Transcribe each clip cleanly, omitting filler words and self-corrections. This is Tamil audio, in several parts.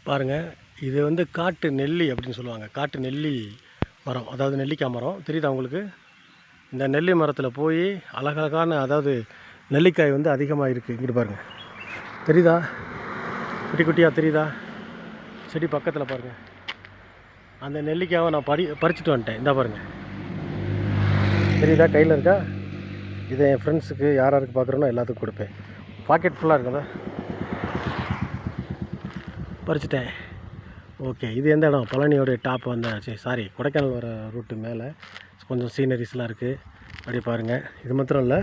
பாருங்கள், இது வந்து காட்டு நெல்லி அப்படின்னு சொல்லுவாங்க. காட்டு நெல்லி மரம், அதாவது நெல்லிக்காய் மரம். தெரியுதா உங்களுக்கு? இந்த நெல்லி மரத்தில் போய் அழகழகான, அதாவது நெல்லிக்காய் வந்து அதிகமாக இருக்குது. இங்கிட்டு பாருங்கள், தெரியுதா? குட்டி குட்டியாக தெரியுதா? செடி பக்கத்தில் பாருங்கள். அந்த நெல்லிக்காவை நான் பறிச்சுட்டு வந்துட்டேன். இந்த பாருங்கள், தெரியுதா? கையில் இருக்கா? இதை என் ஃப்ரெண்ட்ஸுக்கு யாருக்கு பார்க்குறேனோ எல்லாத்துக்கும் கொடுப்பேன். பாக்கெட் ஃபுல்லாக இருக்குதா? பறிச்சிட்டேன். ஓகே, இது எந்த இடம்? பழனியோடைய டாப் வந்தாச்சு. சாரி, கொடைக்கானல் வர ரூட்டு மேலே கொஞ்சம் சீனரிஸ்லாம் இருக்குது. அப்படியே பாருங்கள். இது மாத்திரம் இல்லை,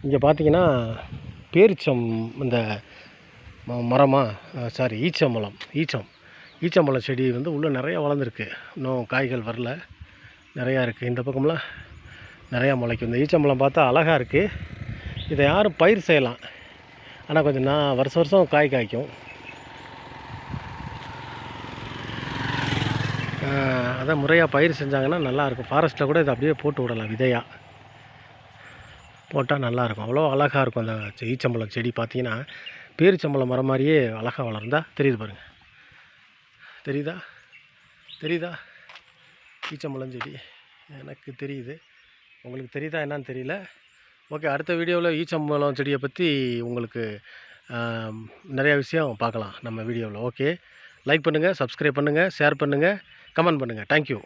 இங்கே பார்த்தீங்கன்னா பேரிச்சம், இந்த மரமாக சாரி ஈச்சம்பழம் செடி வந்து உள்ளே நிறையா வளர்ந்துருக்கு. இன்னும் காய்கள் வரல, நிறையா இருக்குது. இந்த பக்கம்லாம் நிறையா முளைக்கும். இந்த ஈச்சம்பழம் பார்த்தா அழகாக இருக்குது. இதை யாரும் பயிர் செய்யலாம், ஆனால் கொஞ்சம் வருஷம் வருஷம் காய்க்கும். அதான் முறையாக பயிர் செஞ்சாங்கன்னா நல்லாயிருக்கும். ஃபாரஸ்ட்டில் கூட இதை அப்படியே போட்டு விடலாம், விதையாக போட்டால் நல்லாயிருக்கும். அவ்வளோ அழகாக இருக்கும். அந்த ஈச்சம்பழம் செடி பார்த்தீங்கன்னா பேரிச்சம்பழம் மரம் மாதிரியே அழகாக வளர்ந்தா தெரியுது பாருங்கள். தெரியுதா? ஈச்சம்பழம் செடி எனக்கு தெரியுது, உங்களுக்கு தெரியுதா என்னன்னு தெரியல. ஓகே, அடுத்த வீடியோவில் ஈச்சம்பழம் செடியை பற்றி உங்களுக்கு நிறையா விஷயம் பார்க்கலாம் நம்ம வீடியோவில். ஓகே, லைக் பண்ணுங்கள், சப்ஸ்கிரைப் பண்ணுங்கள், ஷேர் பண்ணுங்கள், கமெண்ட் பண்ணுங்கள். தேங்க்யூ.